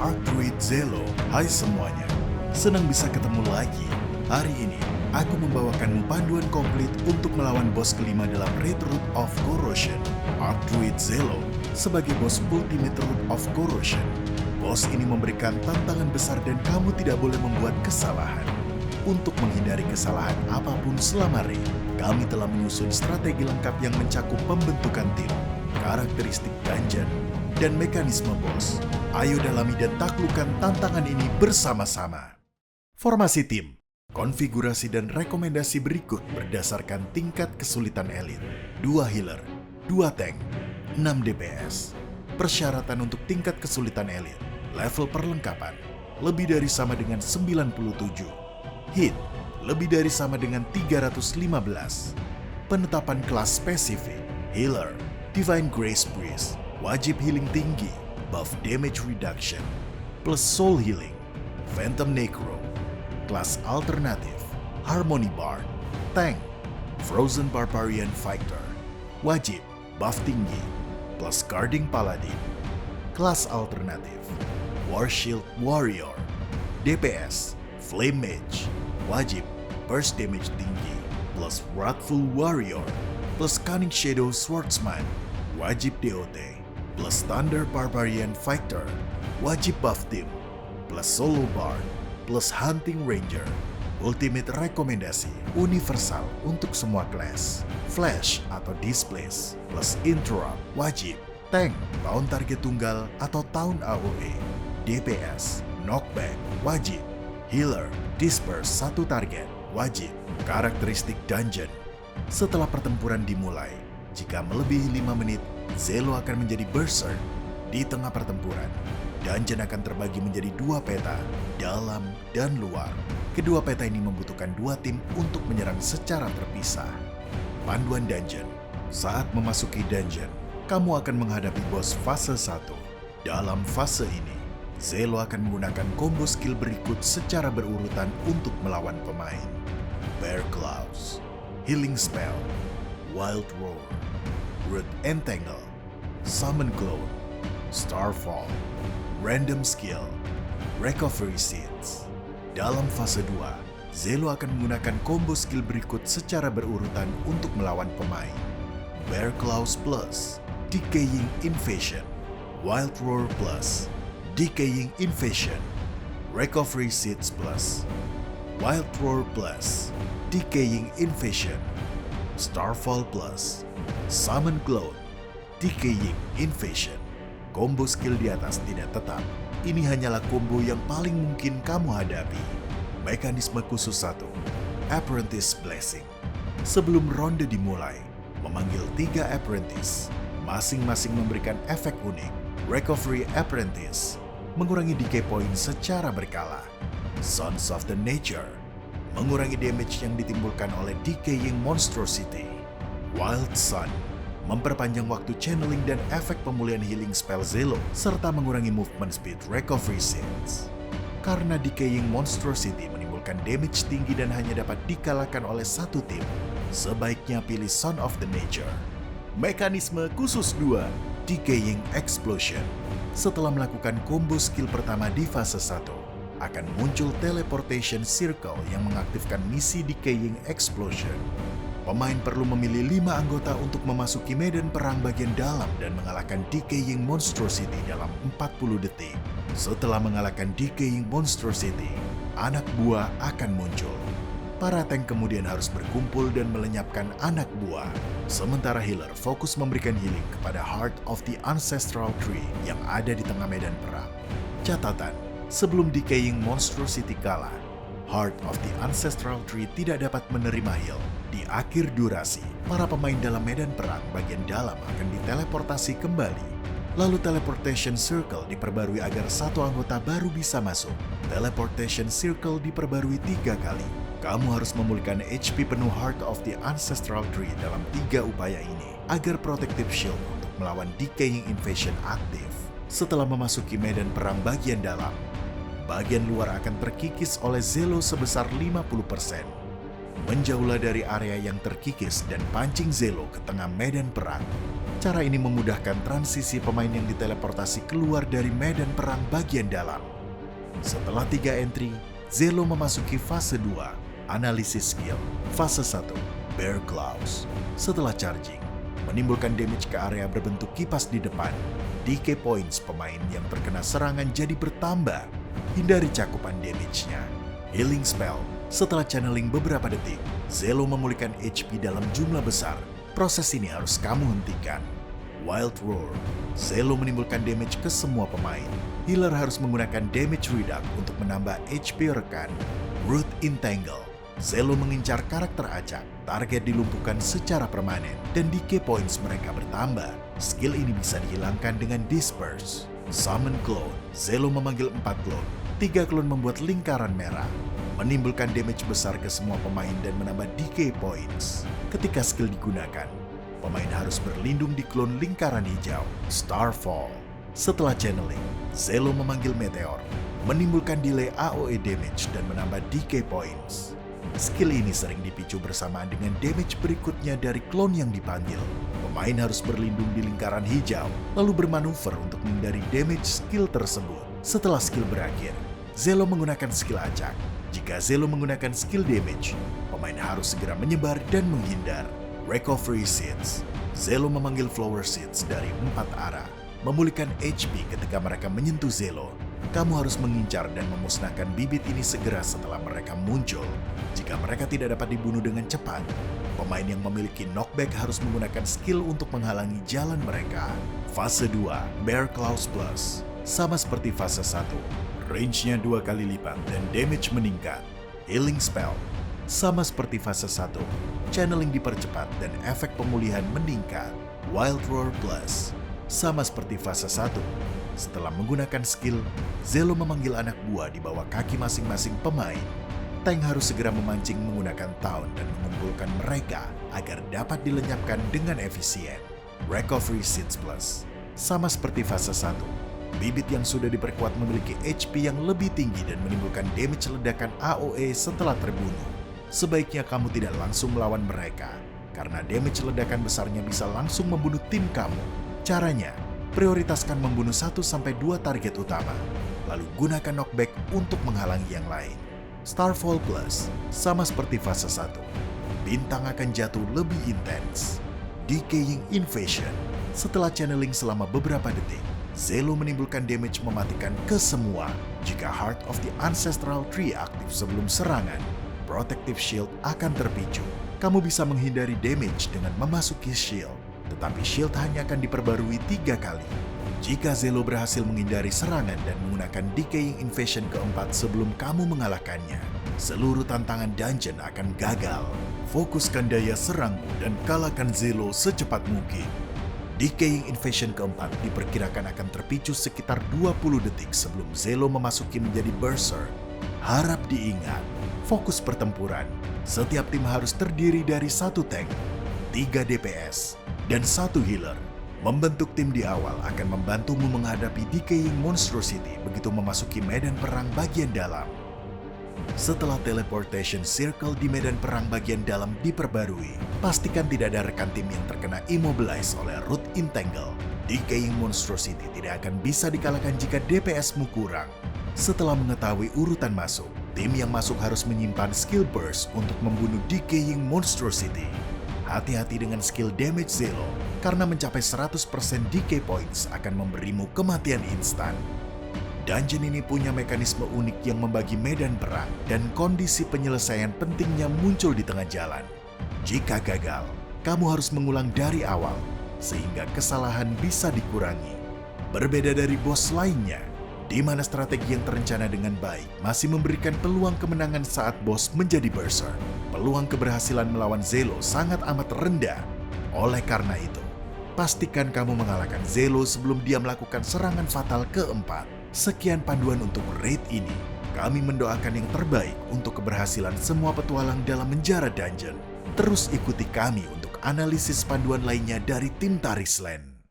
Arc Druid Zelo. Hai semuanya, senang bisa ketemu lagi. Hari ini, aku membawakanmu panduan komplit untuk melawan bos kelima dalam Raid Root of Corrosion. Arc Druid Zelo sebagai bos Ultimate Root of Corrosion. Bos ini memberikan tantangan besar dan kamu tidak boleh membuat kesalahan. Untuk menghindari kesalahan apapun selama raid, kami telah menyusun strategi lengkap yang mencakup pembentukan tim, karakteristik dungeon, dan mekanisme bos. Ayo dalami dan taklukkan tantangan ini bersama-sama. Formasi tim, konfigurasi dan rekomendasi berikut berdasarkan tingkat kesulitan elit. 2 healer, 2 tank, 6 DPS. Persyaratan untuk tingkat kesulitan elit, level perlengkapan, lebih dari sama dengan 97. Hit, lebih dari sama dengan 315. Penetapan kelas spesifik, healer, Divine Grace Priest, wajib healing tinggi, buff damage reduction, plus soul healing, Phantom Necro. Kelas alternatif, Harmony Bard, tank, Frozen Barbarian Fighter, wajib, buff tinggi, plus guarding paladin. Kelas alternatif, War Shield Warrior, DPS, Flame Mage, wajib, burst damage tinggi, plus Wrathful Warrior, plus Cunning Shadow Swordsman, wajib DOT, plus Thunder Barbarian Fighter, wajib buff tim, plus Solo Bard, plus Hunting Ranger. Ultimate rekomendasi, universal untuk semua kelas. Flash atau Displace, plus Interrupt, wajib. Tank, taun target tunggal atau taun AOE. DPS, Knockback, wajib. Healer, Disperse satu target, wajib. Karakteristik dungeon. Setelah pertempuran dimulai, jika melebihi 5 menit, Zelo akan menjadi Berserk. Di tengah pertempuran, dungeon akan terbagi menjadi 2 peta, dalam dan luar. Kedua peta ini membutuhkan 2 tim untuk menyerang secara terpisah. Panduan dungeon. Saat memasuki dungeon, kamu akan menghadapi bos fase 1. Dalam fase ini, Zelo akan menggunakan combo skill berikut secara berurutan untuk melawan pemain. Bear Claws, Healing Spell, Wild Roar, Root Entangle, Summon Clone, Starfall, Random Skill, Recovery Seeds. Dalam fase 2, Zelo akan menggunakan combo skill berikut secara berurutan untuk melawan pemain. Bear Claws Plus, Decaying Invasion, Wild Roar Plus, Decaying Invasion, Recovery Seeds Plus, Wild Roar Plus, Decaying Invasion, Starfall Plus, Summon Clone, Decaying Invasion. Combo skill di atas tidak tetap. Ini hanyalah combo yang paling mungkin kamu hadapi. Mekanisme khusus 1, Apprentice Blessing. Sebelum ronde dimulai, memanggil 3 Apprentice. Masing-masing memberikan efek unik. Recovery Apprentice mengurangi decay point secara berkala. Sons of the Nature mengurangi damage yang ditimbulkan oleh Decaying Monstrosity. Wild Sun memperpanjang waktu channeling dan efek pemulihan healing spell Zelo, serta mengurangi movement speed recovery seeds. Karena Decaying Monstrosity menimbulkan damage tinggi dan hanya dapat dikalahkan oleh satu tim, sebaiknya pilih Son of the Nature. Mekanisme khusus 2, Decaying Explosion. Setelah melakukan combo skill pertama di fase 1, akan muncul Teleportation Circle yang mengaktifkan misi Decaying Explosion. Pemain perlu memilih 5 anggota untuk memasuki medan perang bagian dalam dan mengalahkan Decaying Monstrosity dalam 40 detik. Setelah mengalahkan Decaying Monstrosity, anak buah akan muncul. Para tank kemudian harus berkumpul dan melenyapkan anak buah. Sementara healer fokus memberikan healing kepada Heart of the Ancestral Tree yang ada di tengah medan perang. Catatan, sebelum Decaying Monstrosity kalah, Heart of the Ancestral Tree tidak dapat menerima heal. Di akhir durasi, para pemain dalam medan perang bagian dalam akan diteleportasi kembali. Lalu Teleportation Circle diperbarui agar satu anggota baru bisa masuk. Teleportation Circle diperbarui 3 kali. Kamu harus memulihkan HP penuh Heart of the Ancestral Tree dalam 3 upaya ini agar Protective Shield untuk melawan Decaying Invasion aktif. Setelah memasuki medan perang bagian dalam, bagian luar akan terkikis oleh Zelo sebesar 50%. Menjauhlah dari area yang terkikis dan pancing Zelo ke tengah medan perang. Cara ini memudahkan transisi pemain yang diteleportasi keluar dari medan perang bagian dalam. Setelah 3 entry, Zelo memasuki fase 2, analisis skill. Fase 1, Bear Claws. Setelah charging, menimbulkan damage ke area berbentuk kipas di depan. DK points pemain yang terkena serangan jadi bertambah. Hindari cakupan damage-nya. Healing spell. Setelah channeling beberapa detik, Zelo memulihkan HP dalam jumlah besar. Proses ini harus kamu hentikan. Wild Roar. Zelo menimbulkan damage ke semua pemain. Healer harus menggunakan damage reduct untuk menambah HP rekan. Root Entangle. Zelo mengincar karakter acak. Target dilumpuhkan secara permanen dan DK points mereka bertambah. Skill ini bisa dihilangkan dengan Disperse. Summon Clone. Zelo memanggil 4 clone. 3 clone membuat lingkaran merah. Menimbulkan damage besar ke semua pemain dan menambah DK points. Ketika skill digunakan, pemain harus berlindung di clone lingkaran hijau. Starfall. Setelah channeling, Zelo memanggil Meteor. Menimbulkan delay AoE damage dan menambah DK points. Skill ini sering dipicu bersamaan dengan damage berikutnya dari clone yang dipanggil. Pemain harus berlindung di lingkaran hijau, lalu bermanuver untuk menghindari damage skill tersebut. Setelah skill berakhir, Zelo menggunakan skill acak. Jika Zelo menggunakan skill damage, pemain harus segera menyebar dan menghindar. Recovery Seeds. Zelo memanggil Flower Seeds dari 4 arah. Memulihkan HP ketika mereka menyentuh Zelo. Kamu harus mengincar dan memusnahkan bibit ini segera setelah mereka muncul. Jika mereka tidak dapat dibunuh dengan cepat, pemain yang memiliki knockback harus menggunakan skill untuk menghalangi jalan mereka. Fase 2, Bear Claws Plus. Sama seperti fase 1, range-nya 2 kali lipat dan damage meningkat. Healing Spell. Sama seperti fase 1, channeling dipercepat dan efek pemulihan meningkat. Wild Roar Plus. Sama seperti fase 1, setelah menggunakan skill, Zelo memanggil anak buah di bawah kaki masing-masing pemain. Tank harus segera memancing menggunakan Taunt dan mengumpulkan mereka agar dapat dilenyapkan dengan efisien. Recovery Seeds Plus. Sama seperti fase 1, bibit yang sudah diperkuat memiliki HP yang lebih tinggi dan menimbulkan damage ledakan AoE setelah terbunuh. Sebaiknya kamu tidak langsung melawan mereka, karena damage ledakan besarnya bisa langsung membunuh tim kamu. Caranya, prioritaskan membunuh 1-2 target utama, lalu gunakan knockback untuk menghalangi yang lain. Starfall Plus. Sama seperti fase 1, bintang akan jatuh lebih intens. Decaying Invasion. Setelah channeling selama beberapa detik, Zelo menimbulkan damage mematikan ke semua. Jika Heart of the Ancestral Tree aktif sebelum serangan, Protective Shield akan terpicu. Kamu bisa menghindari damage dengan memasuki shield, tetapi shield hanya akan diperbarui 3 kali. Jika Zelo berhasil menghindari serangan dan menggunakan Decaying Invasion keempat sebelum kamu mengalahkannya, seluruh tantangan dungeon akan gagal. Fokuskan daya serangmu dan kalahkan Zelo secepat mungkin. Decaying Invasion keempat diperkirakan akan terpicu sekitar 20 detik sebelum Zelo memasuki menjadi Berserk. Harap diingat, fokus pertempuran. Setiap tim harus terdiri dari 1 tank, 3 DPS, dan 1 healer. Membentuk tim di awal akan membantumu menghadapi Decaying Monstrosity begitu memasuki medan perang bagian dalam. Setelah teleportation circle di medan perang bagian dalam diperbarui, pastikan tidak ada rekan tim yang terkena immobilize oleh Root Entangle. Decaying Monstrosity tidak akan bisa dikalahkan jika DPS-mu kurang. Setelah mengetahui urutan masuk, tim yang masuk harus menyimpan skill burst untuk membunuh Decaying Monstrosity. Hati-hati dengan skill damage Zelo, karena mencapai 100% DK points akan memberimu kematian instan. Dungeon ini punya mekanisme unik yang membagi medan perang dan kondisi penyelesaian pentingnya muncul di tengah jalan. Jika gagal, kamu harus mengulang dari awal, sehingga kesalahan bisa dikurangi. Berbeda dari bos lainnya, di mana strategi yang terencana dengan baik masih memberikan peluang kemenangan saat bos menjadi Berserk. Peluang keberhasilan melawan Zelo sangat amat rendah. Oleh karena itu, pastikan kamu mengalahkan Zelo sebelum dia melakukan serangan fatal keempat. Sekian panduan untuk raid ini. Kami mendoakan yang terbaik untuk keberhasilan semua petualang dalam menjara dungeon. Terus ikuti kami untuk analisis panduan lainnya dari tim Tarisland.